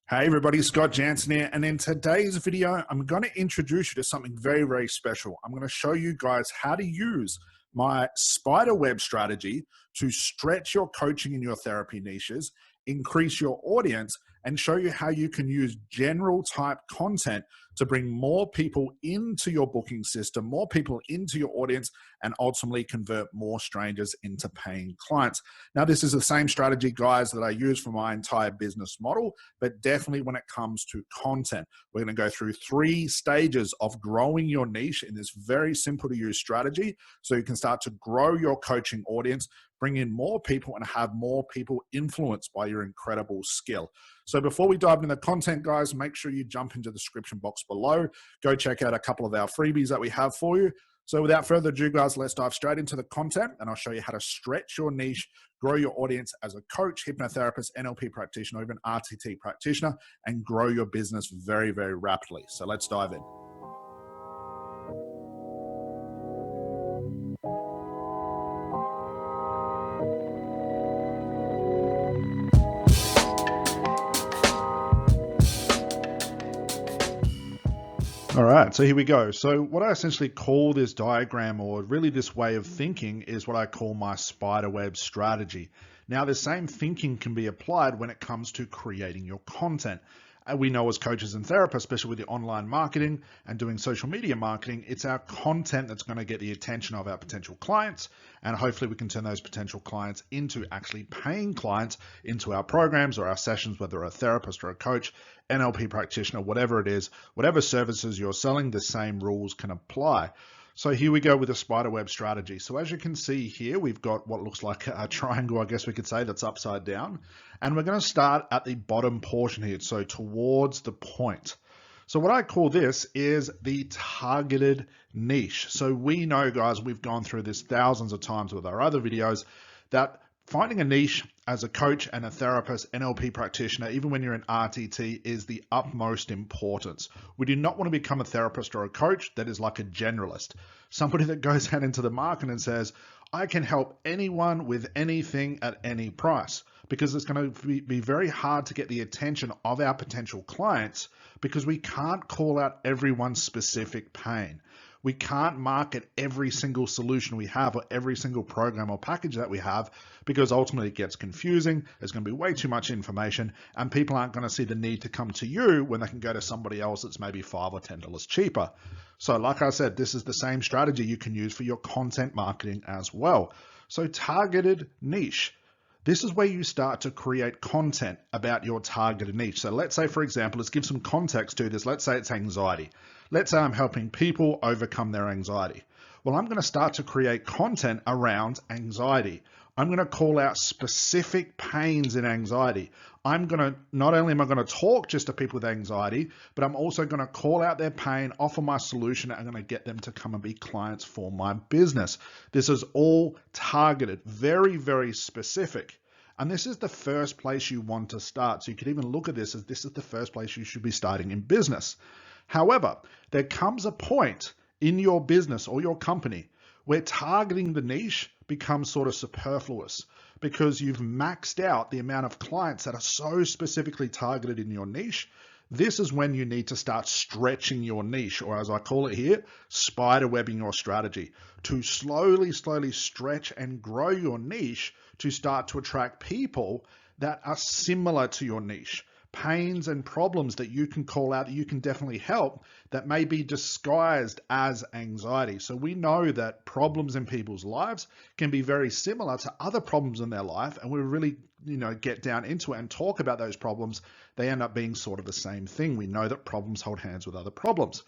Hey everybody, Scott Jansen here, and in today's video, I'm going to introduce you to something very, very special. I'm going to show you guys how to use my spiderweb strategy to stretch your coaching and your therapy niches, increase your audience, and show you how you can use general type content to bring more people into your booking system, more people into your audience, and ultimately convert more strangers into paying clients. Now, this is the same strategy, guys, that I use for my entire business model, but definitely when it comes to content. We're going to go through 3 stages of growing your niche in this very simple to use strategy so you can start to grow your coaching audience, bring in more people, and have more people influenced by your incredible skill. So before we dive into the content, guys, make sure you jump into the description box below. Go check out a couple of our freebies that we have for you. So without further ado, guys, let's dive straight into the content, and I'll show you how to stretch your niche, grow your audience as a coach, hypnotherapist, NLP practitioner, or even RTT practitioner, and grow your business very, very rapidly. So let's dive in. All right, so here we go. So what I essentially call this diagram, or really this way of thinking, is what I call my spiderweb strategy. Now, the same thinking can be applied when it comes to creating your content. We know as coaches and therapists, especially with the online marketing and doing social media marketing, it's our content that's going to get the attention of our potential clients. And hopefully we can turn those potential clients into actually paying clients into our programs or our sessions, whether a therapist or a coach, NLP practitioner, whatever it is, whatever services you're selling, the same rules can apply. So here we go with a spiderweb strategy. So as you can see here, we've got what looks like a triangle, I guess we could say, that's upside down. And we're going to start at the bottom portion here, so towards the point. So what I call this is the targeted niche. So we know, guys, we've gone through this thousands of times with our other videos, that finding a niche as a coach and a therapist, NLP practitioner, even when you're an RTT, is the utmost importance. We do not want to become a therapist or a coach that is like a generalist. Somebody that goes out into the market and says, I can help anyone with anything at any price, because it's going to be very hard to get the attention of our potential clients because we can't call out everyone's specific pain. We can't market every single solution we have or every single program or package that we have, because ultimately it gets confusing. There's going to be way too much information, and people aren't going to see the need to come to you when they can go to somebody else that's maybe $5 or $10 cheaper. So like I said, this is the same strategy you can use for your content marketing as well. So targeted niche. This is where you start to create content about your targeted niche. So let's say, for example, let's give some context to this. Let's say it's anxiety. Let's say I'm helping people overcome their anxiety. Well, I'm going to start to create content around anxiety. I'm going to call out specific pains in anxiety. Not only am I going to talk just to people with anxiety, but I'm also going to call out their pain, offer my solution, and I'm going to get them to come and be clients for my business. This is all targeted, very, very specific. And this is the first place you want to start. So you could even look at this as this is the first place you should be starting in business. However, there comes a point in your business or your company where targeting the niche becomes sort of superfluous because you've maxed out the amount of clients that are so specifically targeted in your niche. This is when you need to start stretching your niche, or as I call it here, spiderwebbing your strategy, to slowly stretch and grow your niche to start to attract people that are similar to your niche. Pains and problems that you can call out that you can definitely help that may be disguised as anxiety. So we know that problems in people's lives can be very similar to other problems in their life, and we really get down into it and talk about those problems. They end up being sort of the same thing. We know that problems hold hands with other problems.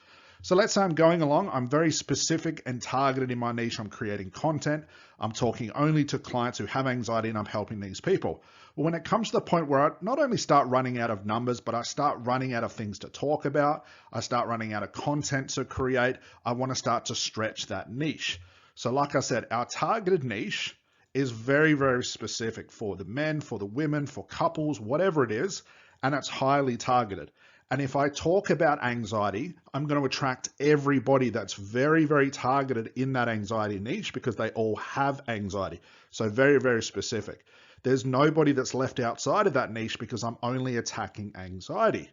So let's say I'm going along, I'm very specific and targeted in my niche, I'm creating content, I'm talking only to clients who have anxiety, and I'm helping these people. Well, when it comes to the point where I not only start running out of numbers, but I start running out of things to talk about, I start running out of content to create, I want to start to stretch that niche. So like I said, our targeted niche is very, very specific for the men, for the women, for couples, whatever it is, and it's highly targeted. And if I talk about anxiety, I'm going to attract everybody that's very, very targeted in that anxiety niche because they all have anxiety. So very, very specific. There's nobody that's left outside of that niche because I'm only attacking anxiety.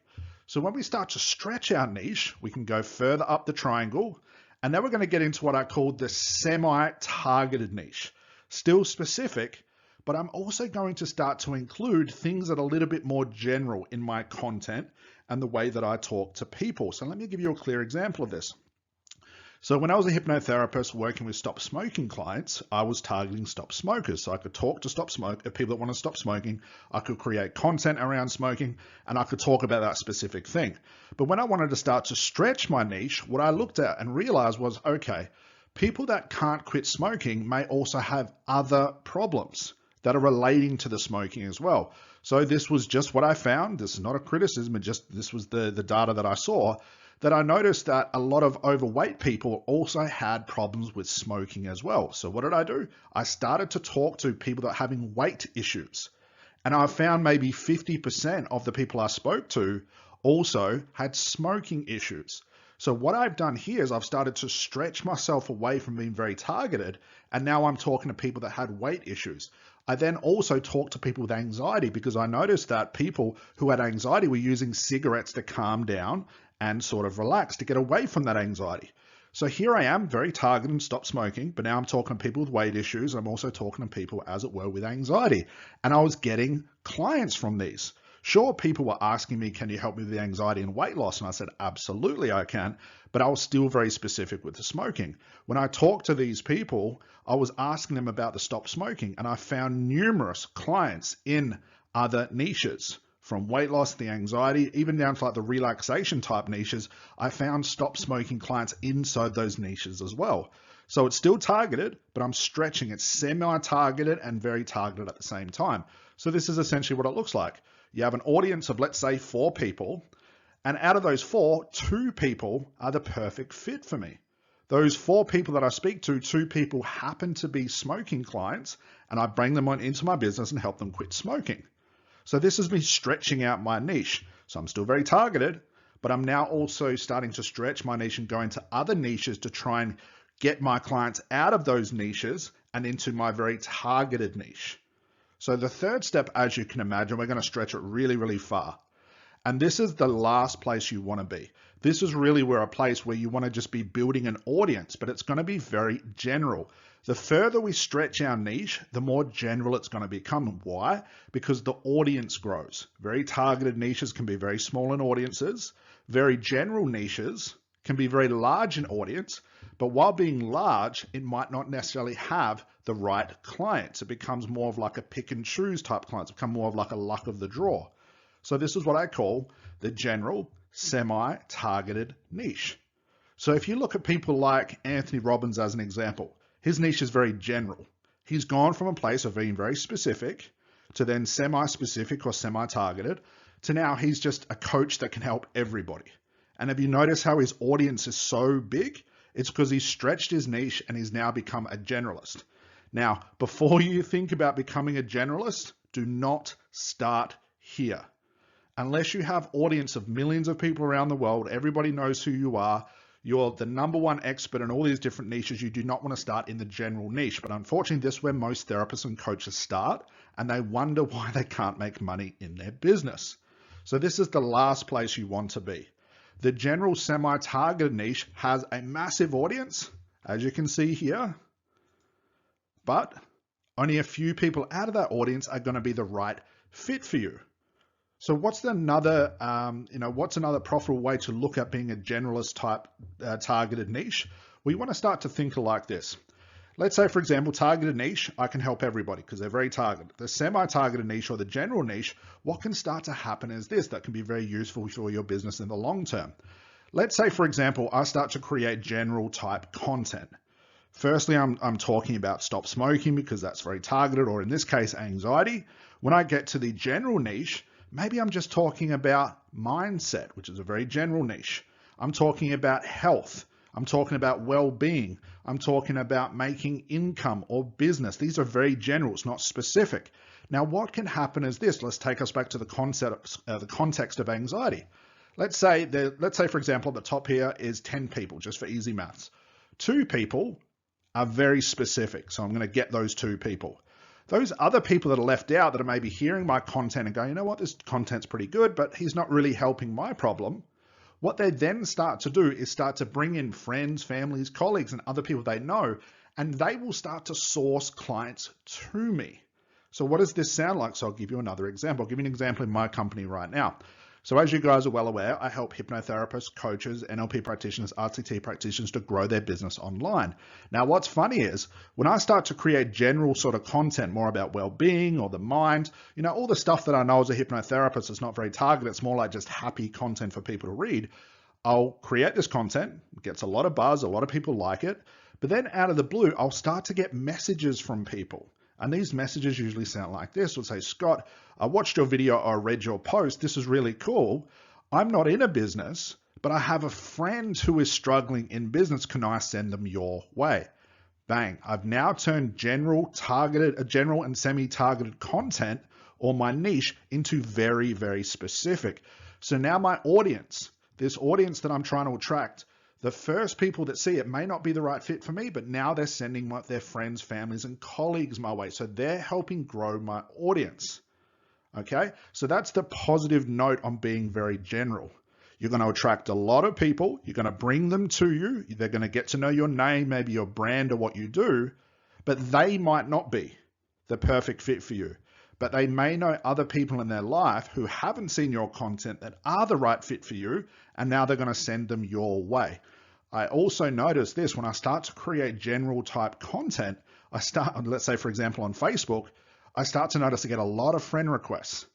So when we start to stretch our niche, we can go further up the triangle, and then we're going to get into what I call the semi-targeted niche. Still specific, but I'm also going to start to include things that are a little bit more general in my content and the way that I talk to people. So let me give you a clear example of this. So when I was a hypnotherapist working with stop smoking clients, I was targeting stop smokers. So I could talk to people that want to stop smoking. I could create content around smoking, and I could talk about that specific thing. But when I wanted to start to stretch my niche, what I looked at and realized was, okay, people that can't quit smoking may also have other problems that are relating to the smoking as well. So this was just what I found. This is not a criticism, this was the data that I saw, that I noticed that a lot of overweight people also had problems with smoking as well. So what did I do? I started to talk to people that are having weight issues. And I found maybe 50% of the people I spoke to also had smoking issues. So what I've done here is I've started to stretch myself away from being very targeted. And now I'm talking to people that had weight issues. I then also talked to people with anxiety because I noticed that people who had anxiety were using cigarettes to calm down and sort of relax, to get away from that anxiety. So here I am, very targeted and stop smoking, but now I'm talking to people with weight issues. I'm also talking to people, as it were, with anxiety. And I was getting clients from these. Sure, people were asking me, can you help me with the anxiety and weight loss? And I said, absolutely I can, but I was still very specific with the smoking. When I talked to these people, I was asking them about the stop smoking, and I found numerous clients in other niches. From weight loss, the anxiety, even down to like the relaxation type niches, I found stop smoking clients inside those niches as well. So it's still targeted, but I'm stretching it, semi-targeted and very targeted at the same time. So this is essentially what it looks like. You have an audience of, let's say, 4 people, and out of those 4, 2 people are the perfect fit for me. Those 4 people that I speak to, 2 people happen to be smoking clients, and I bring them on into my business and help them quit smoking. So this is me stretching out my niche. So I'm still very targeted, but I'm now also starting to stretch my niche and go into other niches to try and get my clients out of those niches and into my very targeted niche. So the third step, as you can imagine, we're going to stretch it really, really far. And this is the last place you want to be. This is really a place where you want to just be building an audience, but it's going to be very general. The further we stretch our niche, the more general it's going to become. Why? Because the audience grows. Very targeted niches can be very small in audiences. Very general niches can be very large in audience, but while being large, it might not necessarily have the right clients. It becomes more of like a pick and choose type clients. It becomes more of like a luck of the draw. So this is what I call the general semi-targeted niche. So if you look at people like Anthony Robbins as an example, his niche is very general. He's gone from a place of being very specific to then semi-specific or semi-targeted to now he's just a coach that can help everybody. And have you noticed how his audience is so big? It's because he's stretched his niche and he's now become a generalist. Now, before you think about becoming a generalist, do not start here. Unless you have audience of millions of people around the world, everybody knows who you are, you're the #1 expert in all these different niches, you do not want to start in the general niche. But unfortunately, this is where most therapists and coaches start, and they wonder why they can't make money in their business. So this is the last place you want to be. The general semi-targeted niche has a massive audience, as you can see here, but only a few people out of that audience are going to be the right fit for you. So what's another profitable way to look at being a generalist type targeted niche? We want to start to think like this. Let's say, for example, targeted niche, I can help everybody because they're very targeted. The semi-targeted niche or the general niche, what can start to happen is this, that can be very useful for your business in the long term. Let's say, for example, I start to create general type content. Firstly, I'm talking about stop smoking because that's very targeted, or in this case, anxiety. When I get to the general niche, maybe I'm just talking about mindset, which is a very general niche. I'm talking about health. I'm talking about well-being. I'm talking about making income or business. These are very general, it's not specific. Now, what can happen is this. Let's take us back to the context of anxiety. Let's say, for example, at the top here is 10 people, just for easy maths. 2 people are very specific, so I'm going to get those 2 people. those other people that are left out that are maybe hearing my content and going, you know what, this content's pretty good, but he's not really helping my problem. What they then start to do is start to bring in friends, families, colleagues, and other people they know, and they will start to source clients to me. So what does this sound like? So I'll give you another example. I'll give you an example in my company right now. So as you guys are well aware, I help hypnotherapists, coaches, NLP practitioners, RCT practitioners to grow their business online. Now, what's funny is when I start to create general sort of content, more about well-being or the mind, you know, all the stuff that I know as a hypnotherapist is not very targeted. It's more like just happy content for people to read. I'll create this content, it gets a lot of buzz, a lot of people like it, but then out of the blue, I'll start to get messages from people. And these messages usually sound like this. It'll say, Scott, I watched your video or read your post. This is really cool. I'm not in a business, but I have a friend who is struggling in business. Can I send them your way? Bang. I've now turned general and semi-targeted content or my niche into very, very specific. So now my audience, this audience that I'm trying to attract, the first people that see it may not be the right fit for me, but now they're sending their friends, families, and colleagues my way. So they're helping grow my audience. Okay, so that's the positive note on being very general. You're going to attract a lot of people. You're going to bring them to you. They're going to get to know your name, maybe your brand or what you do, but they might not be the perfect fit for you. But they may know other people in their life who haven't seen your content that are the right fit for you, and now they're going to send them your way. I also notice this when I start to create general type content, let's say for example on Facebook, I start to notice I get a lot of friend requests.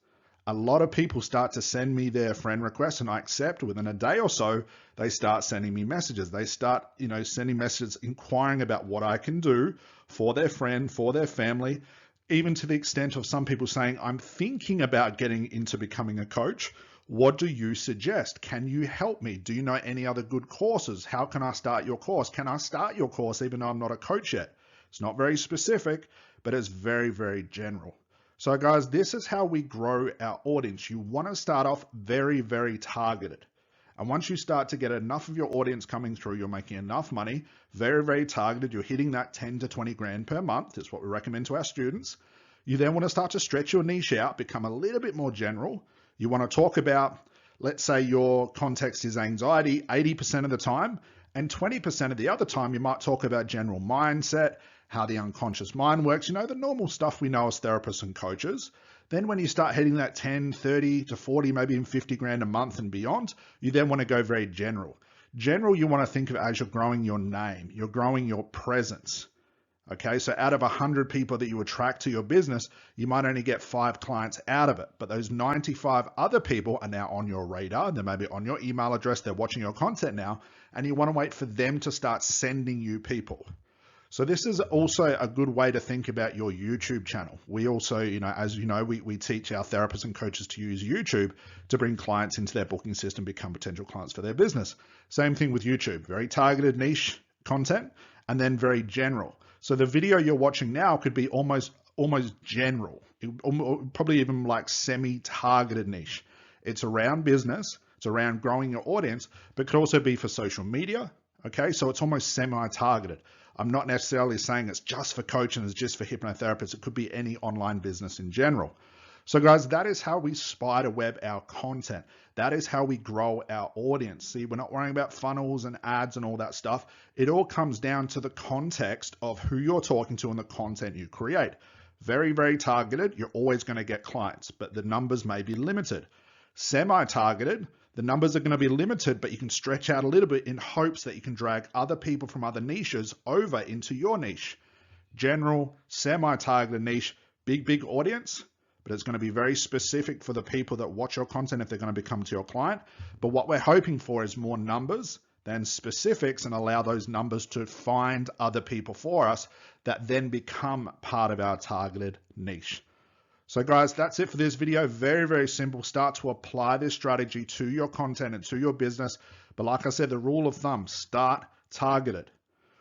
A lot of people start to send me their friend requests and I accept. Within a day or so, they start sending me messages. They start, sending messages inquiring about what I can do for their friend, for their family, even to the extent of some people saying, I'm thinking about getting into becoming a coach. What do you suggest? Can you help me? Do you know any other good courses? How can I start your course? Can I start your course even though I'm not a coach yet? It's not very specific, but it's very, very general. So guys, this is how we grow our audience. You want to start off very, very targeted. And once you start to get enough of your audience coming through, you're making enough money, very, very targeted, you're hitting that 10 to 20 grand per month. That's what we recommend to our students. You then want to start to stretch your niche out, become a little bit more general. You want to talk about, let's say your context is anxiety 80% of the time, and 20% of the other time, you might talk about general mindset, how the unconscious mind works, the normal stuff we know as therapists and coaches. Then when you start hitting that 10, 30 to 40, maybe even 50 grand a month and beyond, you then want to go very general. General, you want to think of it as you're growing your name, you're growing your presence. Okay, so out of 100 people that you attract to your business, you might only get 5 clients out of it, but those 95 other people are now on your radar. They may be on your email address, they're watching your content now, and you want to wait for them to start sending you people. So this is also a good way to think about your YouTube channel. We also, as you know, we teach our therapists and coaches to use YouTube to bring clients into their booking system, become potential clients for their business. Same thing with YouTube, very targeted niche content, and then very general. So the video you're watching now could be almost general, probably even like semi-targeted niche. It's around business, it's around growing your audience, but could also be for social media. Okay, so it's almost semi-targeted. I'm not necessarily saying it's just for coaching, it's just for hypnotherapists. It could be any online business in general. So guys, that is how we spider web our content. That is how we grow our audience. See, we're not worrying about funnels and ads and all that stuff. It all comes down to the context of who you're talking to and the content you create. Very, very targeted, you're always going to get clients, but the numbers may be limited. Semi-targeted, the numbers are going to be limited, but you can stretch out a little bit in hopes that you can drag other people from other niches over into your niche. General, semi-targeted niche, big audience, but it's going to be very specific for the people that watch your content if they're going to become to your client. But what we're hoping for is more numbers than specifics and allow those numbers to find other people for us that then become part of our targeted niche. So guys, that's it for this video. Very, very simple. Start to apply this strategy to your content and to your business. But like I said, the rule of thumb, start targeted.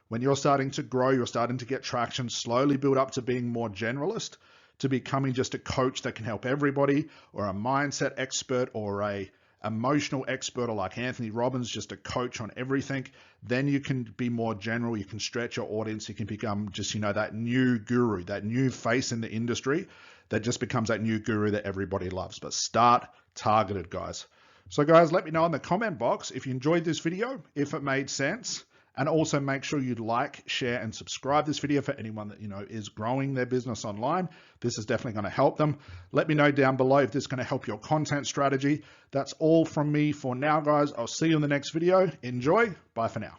When you're starting to grow, you're starting to get traction, slowly build up to being more generalist, to becoming just a coach that can help everybody, or a mindset expert, or a emotional expert or like Anthony Robbins, just a coach on everything. Then you can be more general. You can stretch your audience. You can become just, that new guru, that new face in the industry that just becomes that new guru that everybody loves. But start targeted, guys. So guys, let me know in the comment box if you enjoyed this video, if it made sense. And also make sure you like, share, and subscribe this video for anyone that is growing their business online. This is definitely going to help them. Let me know down below if this is going to help your content strategy. That's all from me for now, guys. I'll see you in the next video. Enjoy. Bye for now.